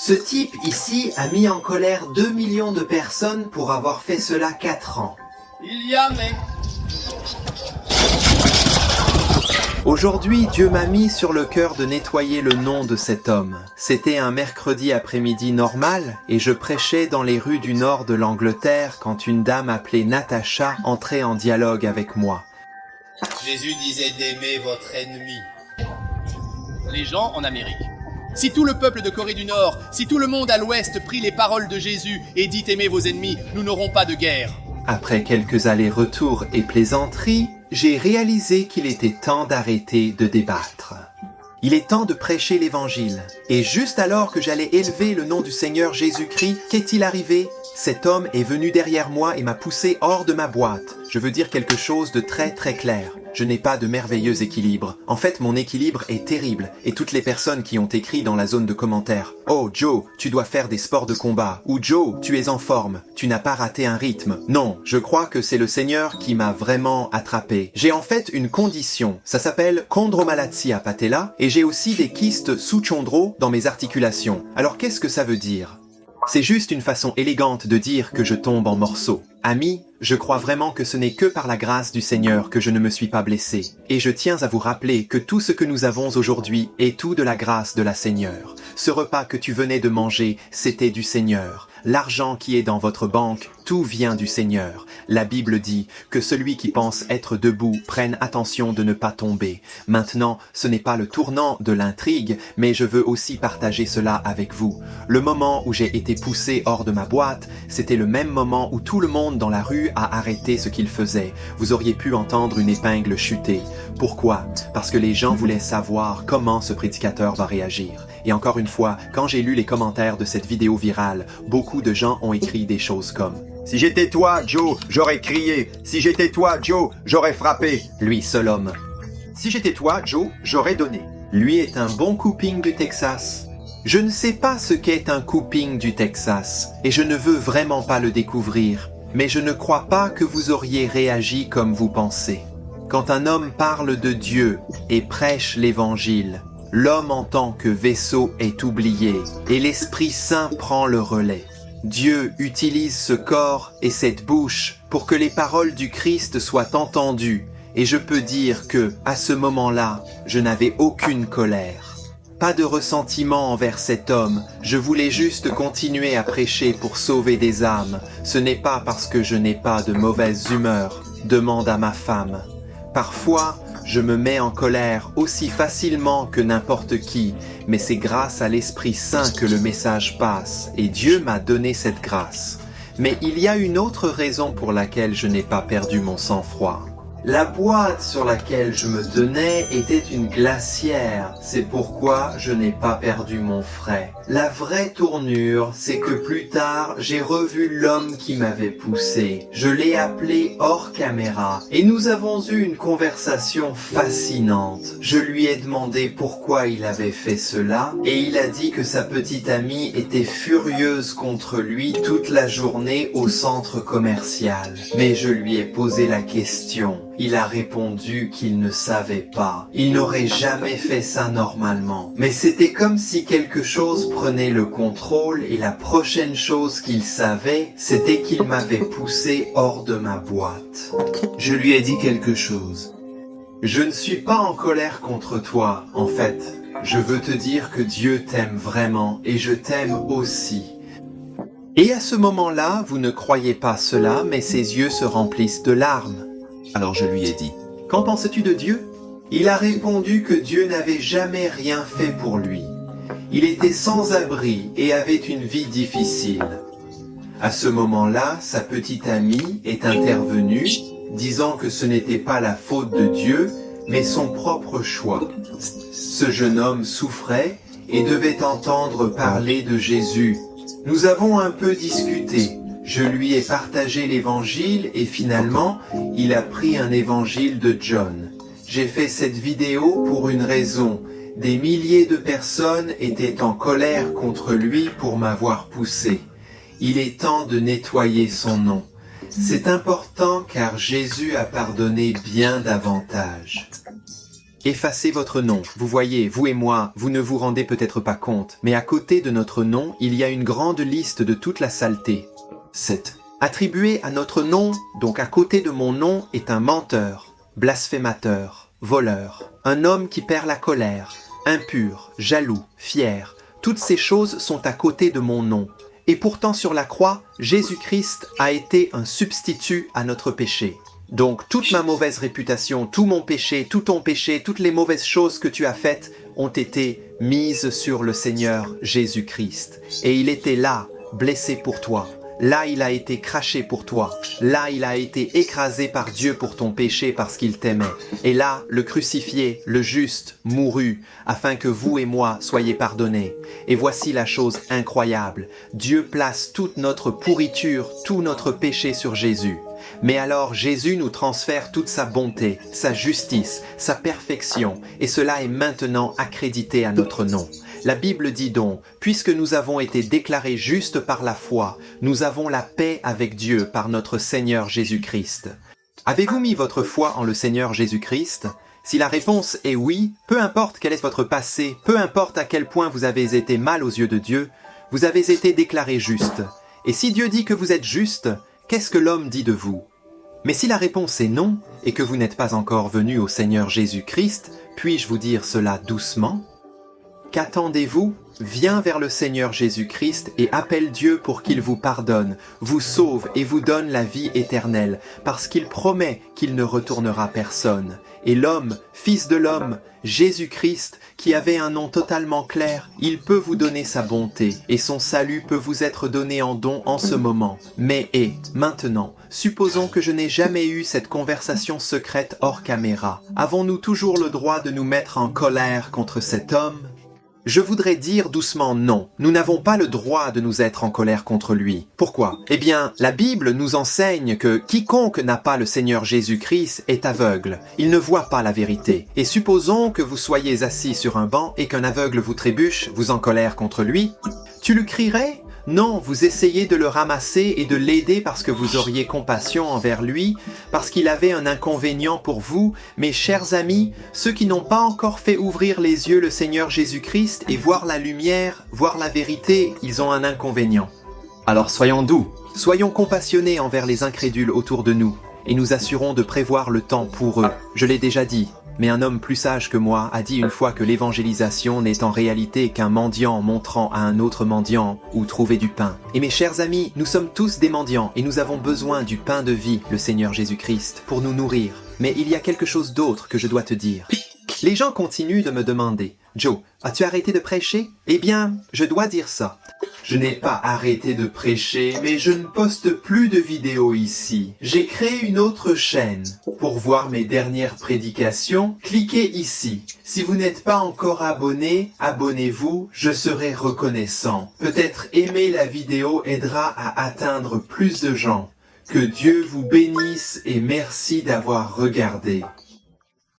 Ce type ici a mis en colère 2 millions de personnes pour avoir fait cela 4 ans. Il y a mais... Aujourd'hui, Dieu m'a mis sur le cœur de nettoyer le nom de cet homme. C'était un mercredi après-midi normal et je prêchais dans les rues du nord de l'Angleterre quand une dame appelée Natacha entrait en dialogue avec moi. Jésus disait d'aimer votre ennemi. Les gens en Amérique. Si tout le peuple de Corée du Nord, si tout le monde à l'Ouest prit les paroles de Jésus et dit aimez vos ennemis, nous n'aurons pas de guerre. Après quelques allers-retours et plaisanteries, j'ai réalisé qu'il était temps d'arrêter de débattre. Il est temps de prêcher l'évangile. Et juste alors que j'allais élever le nom du Seigneur Jésus-Christ, qu'est-il arrivé? Cet homme est venu derrière moi et m'a poussé hors de ma boîte. Je veux dire quelque chose de très clair. Je n'ai pas de merveilleux équilibre. En fait, mon équilibre est terrible. Et toutes les personnes qui ont écrit dans la zone de commentaires « Oh Joe, tu dois faire des sports de combat » ou « Joe, tu es en forme, tu n'as pas raté un rythme ». Non, je crois que c'est le Seigneur qui m'a vraiment attrapé. J'ai en fait une condition. Ça s'appelle chondromalacia patella et j'ai aussi des kystes sous-chondro dans mes articulations. Alors qu'est-ce que ça veut dire ? C'est juste une façon élégante de dire que je tombe en morceaux. Amis, je crois vraiment que ce n'est que par la grâce du Seigneur que je ne me suis pas blessé. Et je tiens à vous rappeler que tout ce que nous avons aujourd'hui est tout de la grâce de la Seigneur. Ce repas que tu venais de manger, c'était du Seigneur. L'argent qui est dans votre banque, tout vient du Seigneur. La Bible dit que celui qui pense être debout prenne attention de ne pas tomber. Maintenant, ce n'est pas le tournant de l'intrigue, mais je veux aussi partager cela avec vous. Le moment où j'ai été poussé hors de ma boîte, c'était le même moment où tout le monde dans la rue a arrêté ce qu'il faisait. Vous auriez pu entendre une épingle chuter. Pourquoi? Parce que les gens voulaient savoir comment ce prédicateur va réagir. Et encore une fois, quand j'ai lu les commentaires de cette vidéo virale, beaucoup de gens ont écrit des choses comme « Si j'étais toi, Joe, j'aurais crié. Si j'étais toi, Joe, j'aurais frappé. » Lui, seul homme. « Si j'étais toi, Joe, j'aurais donné. » Lui est un bon couping du Texas. Je ne sais pas ce qu'est un couping du Texas, et je ne veux vraiment pas le découvrir. Mais je ne crois pas que vous auriez réagi comme vous pensez. Quand un homme parle de Dieu et prêche l'évangile, l'homme en tant que vaisseau est oublié et l'Esprit Saint prend le relais. Dieu utilise ce corps et cette bouche pour que les paroles du Christ soient entendues et je peux dire que, à ce moment-là, je n'avais aucune colère. Pas de ressentiment envers cet homme, je voulais juste continuer à prêcher pour sauver des âmes. Ce n'est pas parce que je n'ai pas de mauvaise humeur, demande à ma femme. Parfois, je me mets en colère aussi facilement que n'importe qui, mais c'est grâce à l'Esprit Saint que le message passe, et Dieu m'a donné cette grâce. Mais il y a une autre raison pour laquelle je n'ai pas perdu mon sang-froid. La boîte sur laquelle je me tenais était une glacière, c'est pourquoi je n'ai pas perdu mon frais. La vraie tournure, c'est que plus tard, j'ai revu l'homme qui m'avait poussé. Je l'ai appelé hors caméra et nous avons eu une conversation fascinante. Je lui ai demandé pourquoi il avait fait cela et il a dit que sa petite amie était furieuse contre lui toute la journée au centre commercial. Mais je lui ai posé la question. Il a répondu qu'il ne savait pas. Il n'aurait jamais fait ça normalement. Mais c'était comme si quelque chose prenait le contrôle et la prochaine chose qu'il savait, c'était qu'il m'avait poussé hors de ma boîte. Je lui ai dit quelque chose. Je ne suis pas en colère contre toi, en fait. Je veux te dire que Dieu t'aime vraiment et je t'aime aussi. Et à ce moment-là, vous ne croyez pas cela, mais ses yeux se remplissent de larmes. Alors je lui ai dit, « Qu'en penses-tu de Dieu ?» Il a répondu que Dieu n'avait jamais rien fait pour lui. Il était sans abri et avait une vie difficile. À ce moment-là, sa petite amie est intervenue, disant que ce n'était pas la faute de Dieu, mais son propre choix. Ce jeune homme souffrait et devait entendre parler de Jésus. Nous avons un peu discuté. Je lui ai partagé l'évangile et finalement, il a pris un évangile de John. J'ai fait cette vidéo pour une raison. Des milliers de personnes étaient en colère contre lui pour m'avoir poussé. Il est temps de nettoyer son nom. C'est important car Jésus a pardonné bien davantage. Effacez votre nom. Vous voyez, vous et moi, vous ne vous rendez peut-être pas compte, mais à côté de notre nom, il y a une grande liste de toute la saleté. 7. Attribué à notre nom, donc à côté de mon nom, est un menteur, blasphémateur, voleur, un homme qui perd la colère, impur, jaloux, fier. Toutes ces choses sont à côté de mon nom. Et pourtant sur la croix, Jésus-Christ a été un substitut à notre péché. Donc toute ma mauvaise réputation, tout mon péché, tout ton péché, toutes les mauvaises choses que tu as faites ont été mises sur le Seigneur Jésus-Christ. Et il était là, blessé pour toi. Là, il a été craché pour toi. Là, il a été écrasé par Dieu pour ton péché parce qu'il t'aimait. Et là, le crucifié, le juste, mourut, afin que vous et moi soyez pardonnés. Et voici la chose incroyable. Dieu place toute notre pourriture, tout notre péché sur Jésus. Mais alors Jésus nous transfère toute sa bonté, sa justice, sa perfection, et cela est maintenant accrédité à notre nom. La Bible dit donc, puisque nous avons été déclarés justes par la foi, nous avons la paix avec Dieu par notre Seigneur Jésus-Christ. Avez-vous mis votre foi en le Seigneur Jésus-Christ ? Si la réponse est oui, peu importe quel est votre passé, peu importe à quel point vous avez été mal aux yeux de Dieu, vous avez été déclarés justes. Et si Dieu dit que vous êtes juste, qu'est-ce que l'homme dit de vous ? Mais si la réponse est non, et que vous n'êtes pas encore venu au Seigneur Jésus-Christ, puis-je vous dire cela doucement ? Qu'attendez-vous ? Viens vers le Seigneur Jésus-Christ et appelle Dieu pour qu'il vous pardonne, vous sauve et vous donne la vie éternelle, parce qu'il promet qu'il ne retournera personne. Et l'homme, fils de l'homme, Jésus-Christ, qui avait un nom totalement clair, il peut vous donner sa bonté, et son salut peut vous être donné en don en ce moment. Mais maintenant, supposons que je n'ai jamais eu cette conversation secrète hors caméra. Avons-nous toujours le droit de nous mettre en colère contre cet homme ? Je voudrais dire doucement non. Nous n'avons pas le droit de nous être en colère contre lui. Pourquoi ? Eh bien, la Bible nous enseigne que quiconque n'a pas le Seigneur Jésus-Christ est aveugle. Il ne voit pas la vérité. Et supposons que vous soyez assis sur un banc et qu'un aveugle vous trébuche, vous en colère contre lui. Tu lui crierais ? Non, vous essayez de le ramasser et de l'aider parce que vous auriez compassion envers lui, parce qu'il avait un inconvénient pour vous. Mes chers amis, ceux qui n'ont pas encore fait ouvrir les yeux le Seigneur Jésus-Christ et voir la lumière, voir la vérité, ils ont un inconvénient. Alors soyons doux, soyons compassionnés envers les incrédules autour de nous, et nous assurons de prévoir le temps pour eux. Je l'ai déjà dit. Mais un homme plus sage que moi a dit une fois que l'évangélisation n'est en réalité qu'un mendiant montrant à un autre mendiant où trouver du pain. Et mes chers amis, nous sommes tous des mendiants et nous avons besoin du pain de vie, le Seigneur Jésus-Christ, pour nous nourrir. Mais il y a quelque chose d'autre que je dois te dire. Les gens continuent de me demander « Joe, as-tu arrêté de prêcher ?» Eh bien, je dois dire ça. Je n'ai pas arrêté de prêcher, mais je ne poste plus de vidéos ici. J'ai créé une autre chaîne. Pour voir mes dernières prédications, cliquez ici. Si vous n'êtes pas encore abonné, abonnez-vous, je serai reconnaissant. Peut-être aimer la vidéo aidera à atteindre plus de gens. Que Dieu vous bénisse et merci d'avoir regardé.